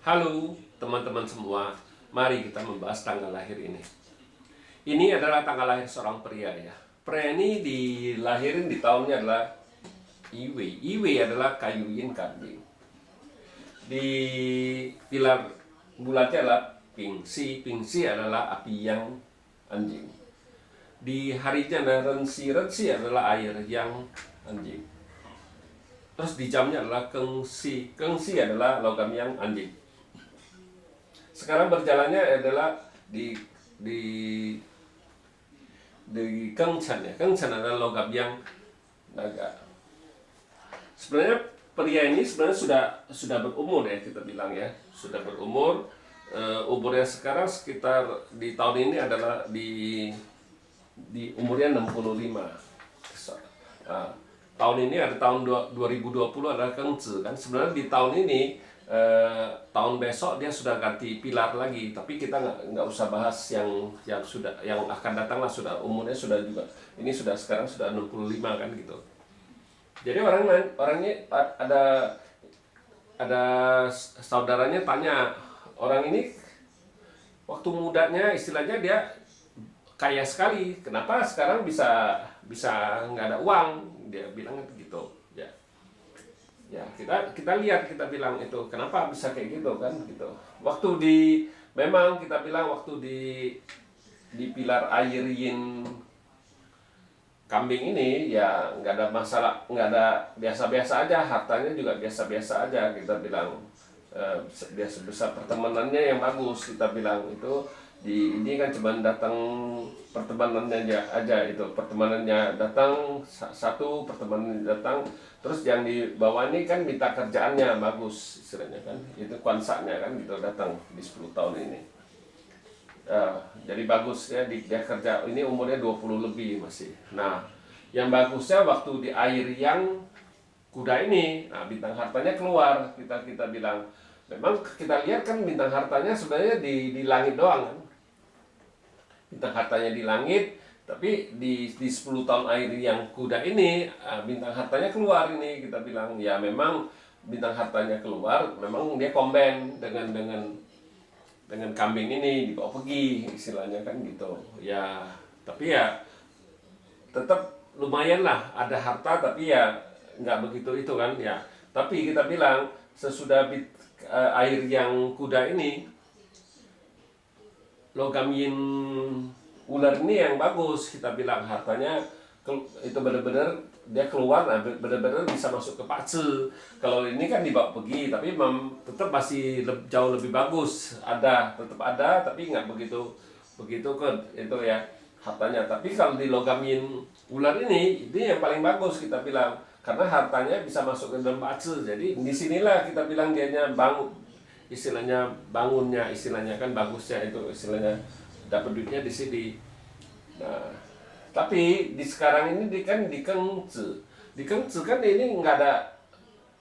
Halo teman-teman semua, mari kita membahas tanggal lahir ini. Ini adalah tanggal lahir seorang pria ya. Pria ini dilahirin di tahunnya adalah Iwe. Iwe adalah kayu yin kambing. Di pilar bulatnya adalah Pingsi. Pingsi adalah api yang anjing. Di harinya ada Rensi. Rensi adalah air yang anjing. Terus di jamnya adalah Kengsi. Kengsi adalah logam yang anjing. Sekarang berjalannya adalah di Kengcan ya. Kengcan adalah logam yang naga. Sebenarnya pria ini sebenarnya sudah berumur ya, kita bilang ya, sudah berumur. Umurnya sekarang sekitar di tahun ini adalah di umurnya 65. Nah, tahun ini ada tahun 2020 adalah Kengzi kan. Sebenarnya di tahun ini tahun besok dia sudah ganti pilar lagi, tapi kita nggak usah bahas yang akan datang lah, sudah umurnya sudah juga ini sekarang sudah 65 kan gitu. Jadi orangnya ada saudaranya tanya, orang ini waktu mudanya istilahnya dia kaya sekali, kenapa sekarang bisa nggak ada uang, dia bilang gitu ya. Ya, kita lihat, kita bilang itu kenapa bisa kayak gitu kan gitu. Memang kita bilang waktu di pilar air yin kambing ini ya nggak ada masalah, nggak ada, biasa-biasa aja, hartanya juga biasa-biasa aja, kita bilang biasa besar, pertemanannya yang bagus, kita bilang itu ini kan cuma datang pertemanannya aja itu, pertemanannya datang satu, pertemanannya datang, terus yang di bawah ini kan minta kerjaannya bagus istilahnya kan, itu kuansanya kan gitu, datang di 10 tahun ini. Jadi bagus ya, dia kerja ini umurnya 20 lebih masih. Nah, yang bagusnya waktu di air yang kuda ini, nah bintang hartanya keluar, kita bilang memang kita lihat kan bintang hartanya sebenarnya di langit doang kan. Bintang hartanya di langit, tapi di 10 tahun air yang kuda ini bintang hartanya keluar ini, kita bilang ya memang bintang hartanya keluar, memang dia combine dengan kambing ini dibawa pergi istilahnya kan gitu ya. Tapi ya tetap lumayan lah, ada harta, tapi ya nggak begitu itu kan ya. Tapi kita bilang sesudah air yang kuda ini, logam yin ular ini yang bagus, kita bilang hartanya itu benar-benar dia keluar, nah benar-benar bisa masuk ke pakce. Kalau ini kan dibawa pergi, tapi tetap masih jauh lebih bagus, tetap ada, tapi nggak begitu ke itu ya hartanya. Tapi kalau di logam yin ular ini yang paling bagus, kita bilang, karena hartanya bisa masuk ke dalam pakce. Jadi disinilah kita bilang dianya bangun, istilahnya bangunnya, istilahnya kan bagusnya itu, istilahnya dapat duitnya di sini. Nah, tapi di sekarang ini di Kengzi kan ini nggak ada,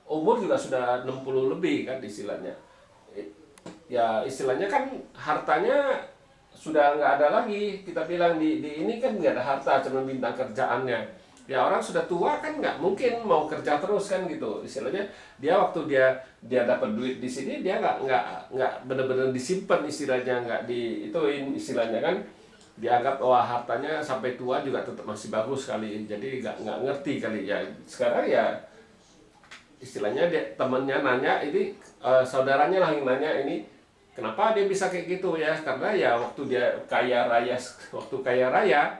umur juga sudah 60 lebih kan istilahnya. Ya istilahnya kan hartanya sudah nggak ada lagi, kita bilang di ini kan nggak ada harta, cuma bintang kerjaannya. Ya orang sudah tua kan nggak mungkin mau kerja terus kan gitu, istilahnya dia waktu dia dapat duit di sini, dia nggak benar-benar disimpan, istilahnya nggak ituin, istilahnya kan dianggap wah hartanya sampai tua juga tetap masih bagus kali, jadi nggak ngerti kali ya. Sekarang ya istilahnya temennya nanya ini, saudaranya lah yang nanya ini, kenapa dia bisa kayak gitu ya, karena ya waktu dia kaya raya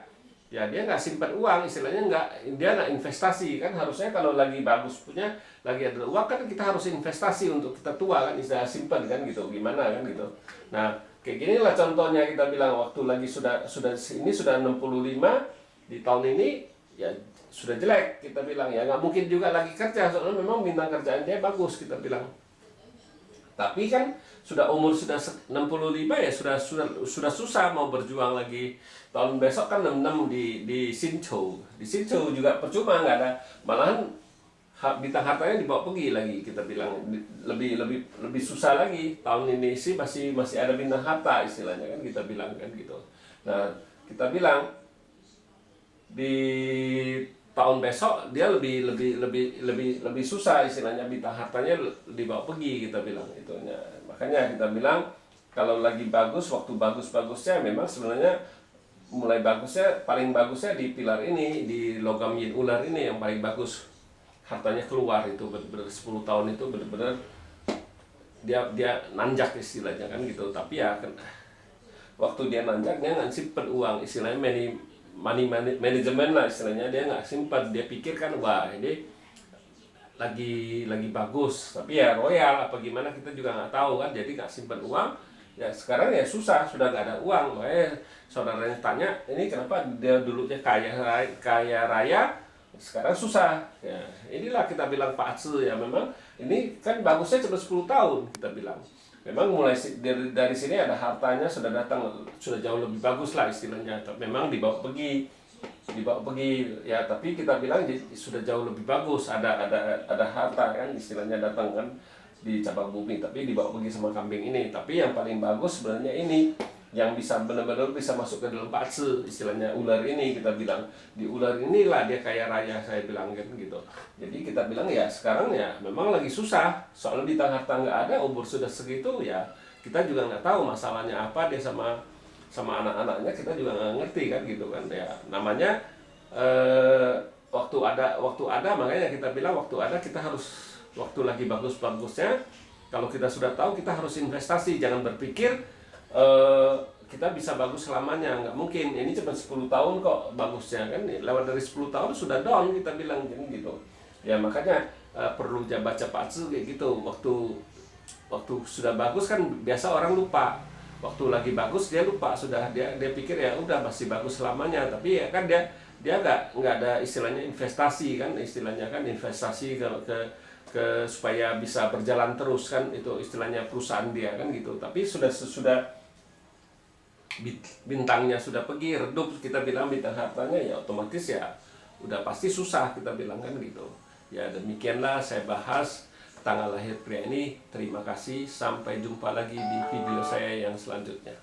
ya dia nggak simpan uang, istilahnya dia nggak investasi kan. Harusnya kalau lagi bagus punya, lagi ada uang kan kita harus investasi untuk kita tua kan, istilah simpan kan gitu, gimana kan gitu. Nah kayak gini lah contohnya, kita bilang waktu lagi sudah 65 di tahun ini ya sudah jelek, kita bilang ya nggak mungkin juga lagi kerja, soalnya memang bintang kerjaan dia bagus, kita bilang. Tapi kan sudah umur sudah 65 ya sudah susah mau berjuang lagi. Tahun besok kan 66 di Sinchou. Di Sinchou juga percuma, nggak ada, malahan bintang hartanya dibawa pergi lagi, kita bilang lebih susah lagi. Tahun ini sih masih ada bintang harta istilahnya kan, kita bilang kan gitu. Nah, kita bilang di tahun besok dia lebih susah istilahnya, bintang hartanya dibawa pergi kita bilang itunya. Makanya kita bilang kalau lagi bagus, waktu bagus-bagusnya memang sebenarnya mulai bagusnya, paling bagusnya di pilar ini, di logam yin ular ini yang paling bagus. Hartanya keluar itu benar-benar 10 tahun itu benar-benar dia nanjak istilahnya kan gitu. Tapi ya waktu dia nanjak dia nggak simpen uang, istilahnya money management lah istilahnya, dia nggak simpan, dia pikirkan wah ini lagi bagus, tapi ya royal apa gimana kita juga nggak tahu kan, jadi nggak simpan uang. Ya sekarang ya susah, sudah nggak ada uang. Saudaranya tanya ini kenapa dia dulunya kaya raya sekarang susah ya. Inilah kita bilang Pak Aceh ya, memang ini kan bagusnya cuma 10 tahun kita bilang. Memang mulai dari sini ada hartanya sudah datang, sudah jauh lebih bagus lah istilahnya. Memang dibawa pergi ya, tapi kita bilang sudah jauh lebih bagus, ada harta kan istilahnya datang kan di cabang bumi, tapi dibawa pergi sama kambing ini. Tapi yang paling bagus sebenarnya ini yang bisa benar-benar bisa masuk ke dalam pakse istilahnya, ular ini kita bilang. Di ular inilah dia kaya raya saya bilang kan gitu. Jadi kita bilang ya sekarang ya memang lagi susah, soalnya di tengah harta nggak ada, umur sudah segitu ya kita juga nggak tahu masalahnya apa dia sama anak-anaknya, kita juga nggak ngerti kan gitu kan ya. Namanya waktu ada makanya kita bilang waktu ada kita harus, waktu lagi bagus-bagusnya kalau kita sudah tahu kita harus investasi, jangan berpikir kita bisa bagus selamanya, nggak mungkin. Ini cuma 10 tahun kok bagusnya kan, lewat dari 10 tahun sudah down kita bilang gitu ya. Makanya perlu baca patsu kayak gitu, waktu sudah bagus kan biasa orang lupa, waktu lagi bagus dia lupa, sudah dia pikir ya udah masih bagus selamanya, tapi ya kan dia nggak ada istilahnya investasi kan, istilahnya kan investasi ke supaya bisa berjalan terus kan, itu istilahnya perusahaan dia kan gitu. Tapi sudah bintangnya sudah pergi redup, kita bilang bintang hartanya ya otomatis ya udah pasti susah kita bilang kan gitu ya. Demikianlah saya bahas tanggal lahir pria ini. Terima kasih, sampai jumpa lagi di video saya yang selanjutnya.